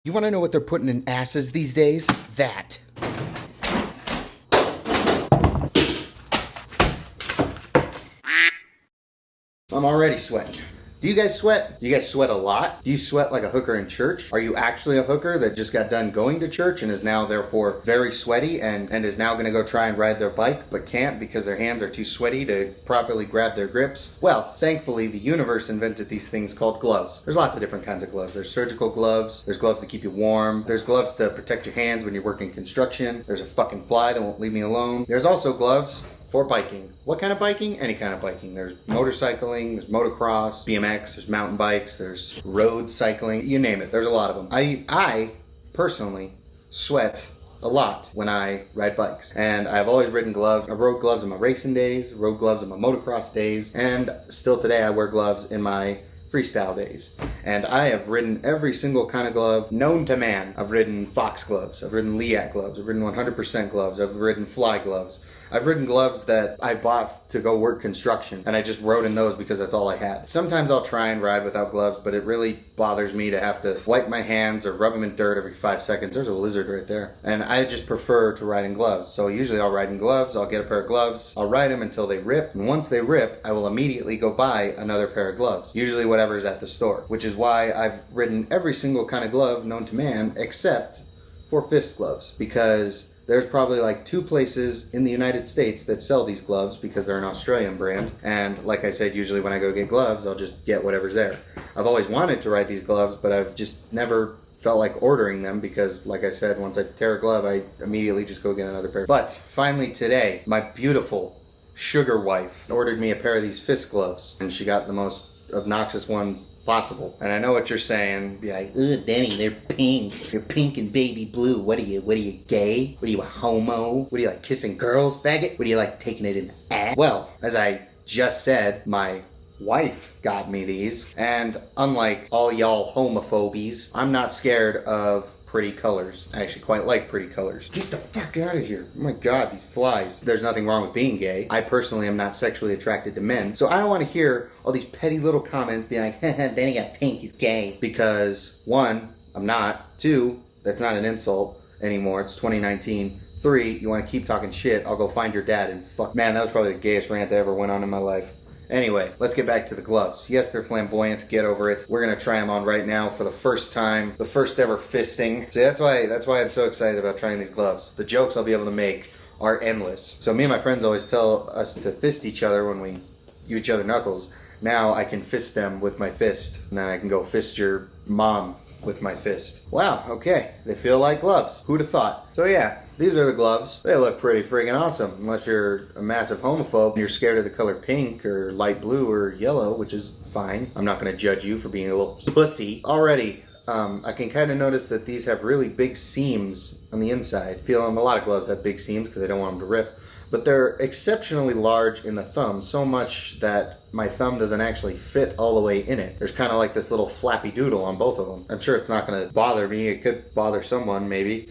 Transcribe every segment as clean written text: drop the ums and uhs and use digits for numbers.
You want to know what they're putting in asses these days? That. I'm already sweating. Do you guys sweat? Do you guys sweat a lot? Do you sweat like a hooker in church? Are you actually a hooker that just got done going to church and is now therefore very sweaty and is now gonna go try and ride their bike but can't because their hands are too sweaty to properly grab their grips? Well, thankfully the universe invented these things called gloves. There's lots of different kinds of gloves. There's surgical gloves, there's gloves to keep you warm, there's gloves to protect your hands when you're working construction, there's a fucking fly that won't leave me alone. There's also gloves for biking. What kind of biking? Any kind of biking. There's motorcycling, there's motocross, BMX, there's mountain bikes, there's road cycling, you name it. There's a lot of them. I personally sweat a lot when I ride bikes. And I've always ridden gloves. I rode gloves in my racing days, rode gloves in my motocross days, and still today I wear gloves in my freestyle days. And I have ridden every single kind of glove known to man. I've ridden Fox gloves, I've ridden Liat gloves, I've ridden 100% gloves, I've ridden Fly gloves. I've ridden gloves that I bought to go work construction, and I just rode in those because that's all I had. Sometimes I'll try and ride without gloves, but it really bothers me to have to wipe my hands or rub them in dirt every 5 seconds. There's a lizard right there. And I just prefer to ride in gloves. So usually I'll ride in gloves, I'll get a pair of gloves, I'll ride them until they rip, and once they rip, I will immediately go buy another pair of gloves. Usually whatever's at the store, which is why I've ridden every single kind of glove known to man except for fist gloves, because there's probably like 2 places in the United States that sell these gloves because they're an Australian brand. And like I said, usually when I go get gloves, I'll just get whatever's there. I've always wanted to ride these gloves, but I've just never felt like ordering them because, like I said, once I tear a glove, I immediately just go get another pair. But finally today, my beautiful sugar wife ordered me a pair of these fist gloves, and she got the most obnoxious ones possible. And I know what you're saying. Be like, ugh, Danny, they're pink. They're pink and baby blue. What are you, gay? What are you, a homo? What do you like, kissing girls, faggot? What do you like, taking it in the ass? Well, as I just said, my wife got me these. And unlike all y'all homophobies, I'm not scared of pretty colors. I actually quite like pretty colors. Get the fuck out of here. Oh my god, these flies. There's nothing wrong with being gay. I personally am not sexually attracted to men. So I don't want to hear all these petty little comments being like, Danny got pink, he's gay. Because 1, I'm not. 2, that's not an insult anymore. It's 2019. 3, you want to keep talking shit, I'll go find your dad and fuck. Man, that was probably the gayest rant I ever went on in my life. Anyway, let's get back to the gloves. Yes, they're flamboyant, get over it. We're gonna try them on right now for the first time, the first ever fisting. See, that's why I'm so excited about trying these gloves. The jokes I'll be able to make are endless. So me and my friends always tell us to fist each other when we give each other knuckles. Now I can fist them with my fist, and then I can go fist your mom with my fist. Wow, okay, they feel like gloves. Who'd have thought? So yeah, these are the gloves. They look pretty freaking awesome, unless you're a massive homophobe and you're scared of the color pink or light blue or yellow, which is fine. I'm not gonna judge you for being a little pussy. Already, I can kind of notice that these have really big seams on the inside. A lot of gloves have big seams because I don't want them to rip. But they're exceptionally large in the thumb, so much that my thumb doesn't actually fit all the way in it. There's kind of like this little flappy doodle on both of them. I'm sure it's not going to bother me. It could bother someone, maybe.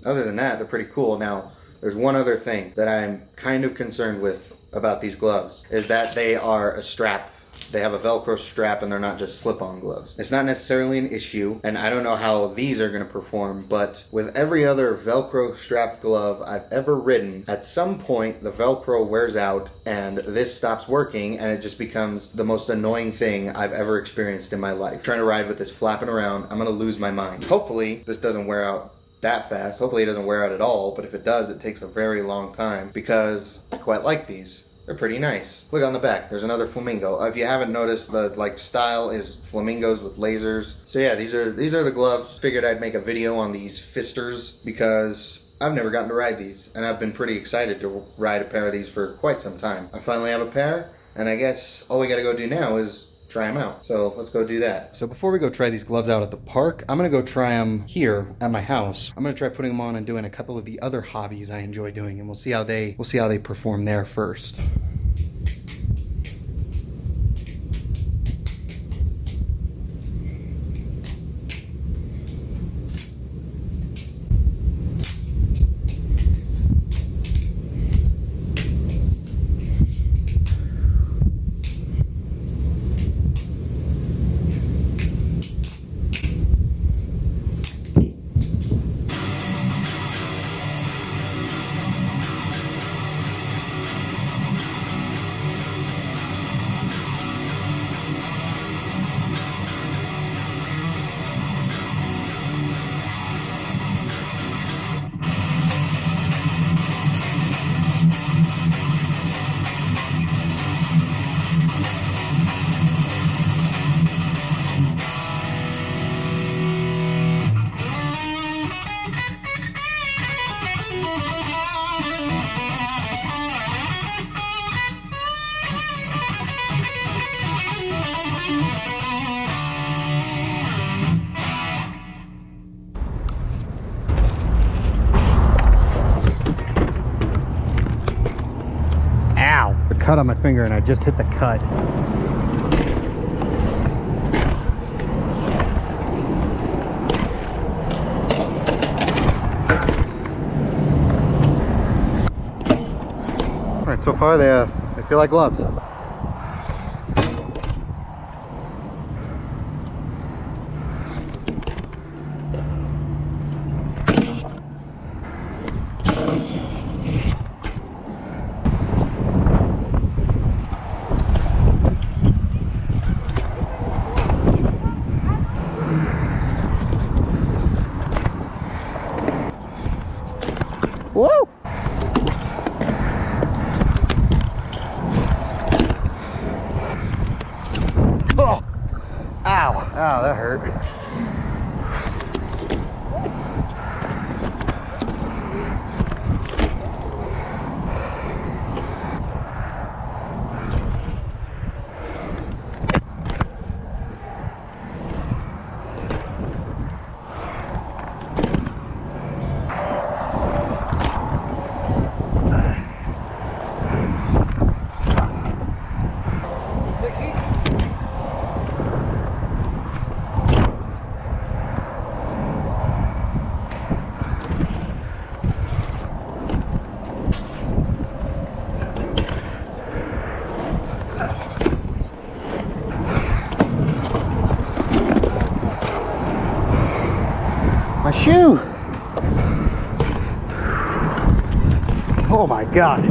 Other than that, they're pretty cool. Now, there's one other thing that I'm kind of concerned with about these gloves, is that they are a strap. They have a Velcro strap and they're not just slip-on gloves. It's not necessarily an issue, and I don't know how these are going to perform, but with every other Velcro strap glove I've ever ridden, at some point the Velcro wears out and this stops working and it just becomes the most annoying thing I've ever experienced in my life. Trying to ride with this flapping around, I'm going to lose my mind. Hopefully this doesn't wear out that fast. Hopefully it doesn't wear out at all, but if it does, it takes a very long time because I quite like these. They're pretty nice. Look on the back, there's another flamingo. If you haven't noticed, the style is flamingos with lasers. So yeah, these are the gloves. Figured I'd make a video on these fisters because I've never gotten to ride these, and I've been pretty excited to ride a pair of these for quite some time. I finally have a pair, and I guess all we gotta go do now is try them out. So let's go do that. So before we go try these gloves out at the park, I'm gonna go try them here at my house. I'm gonna try putting them on and doing a couple of the other hobbies I enjoy doing, and we'll see how they perform there first. cut on my finger and I just hit the cut. All right, so far they feel like gloves. Woo! Oh! Ow! Ow, that hurt. My shoe! Oh my God!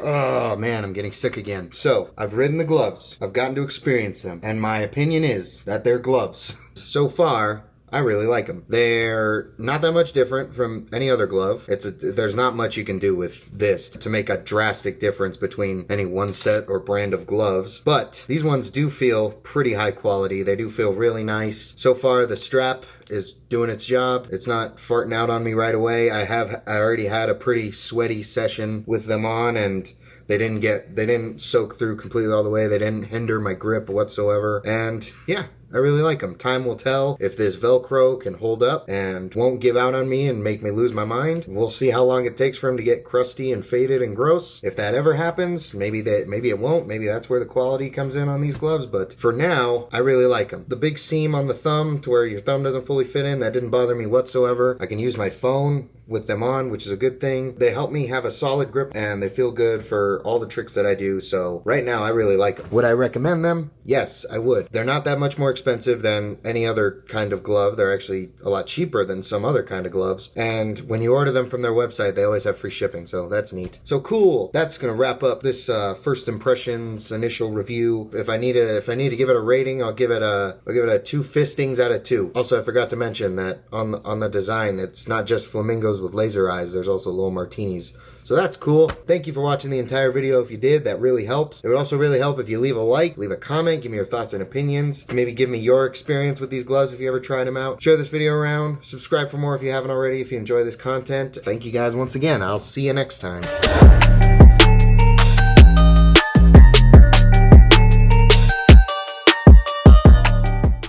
Oh man, I'm getting sick again. So, I've ridden the gloves. I've gotten to experience them. And my opinion is that they're gloves. So far, I really like them. They're not that much different from any other glove. There's not much you can do with this to make a drastic difference between any one set or brand of gloves. But these ones do feel pretty high quality. They do feel really nice. So far, the strap is doing its job. It's not farting out on me right away. I already had a pretty sweaty session with them on, and they didn't soak through completely all the way. They didn't hinder my grip whatsoever. And yeah, I really like them. Time will tell if this Velcro can hold up and won't give out on me and make me lose my mind. We'll see how long it takes for them to get crusty and faded and gross. If that ever happens, maybe it won't. Maybe that's where the quality comes in on these gloves. But for now, I really like them. The big seam on the thumb to where your thumb doesn't fully fit in, that didn't bother me whatsoever. I can use my phone with them on, which is a good thing. They help me have a solid grip and they feel good for all the tricks that I do. So right now I really like them. Would I recommend them? Yes, I would. They're not that much more expensive than any other kind of glove. They're actually a lot cheaper than some other kind of gloves. And when you order them from their website, they always have free shipping. So that's neat. So cool. That's gonna wrap up this first impressions initial review. If I need to give it a rating, I'll give it a 2 fistings out of 2. Also, I forgot to mention that on the design, it's not just flamingos with laser eyes. There's also little martinis. So that's cool. Thank you for watching the entire video. If you did, that really helps. It would also really help if you leave a like, leave a comment, give me your thoughts and opinions. Maybe give me your experience with these gloves if you ever tried them out. Share this video around. Subscribe for more if you haven't already, if you enjoy this content. Thank you guys once again. I'll see you next time.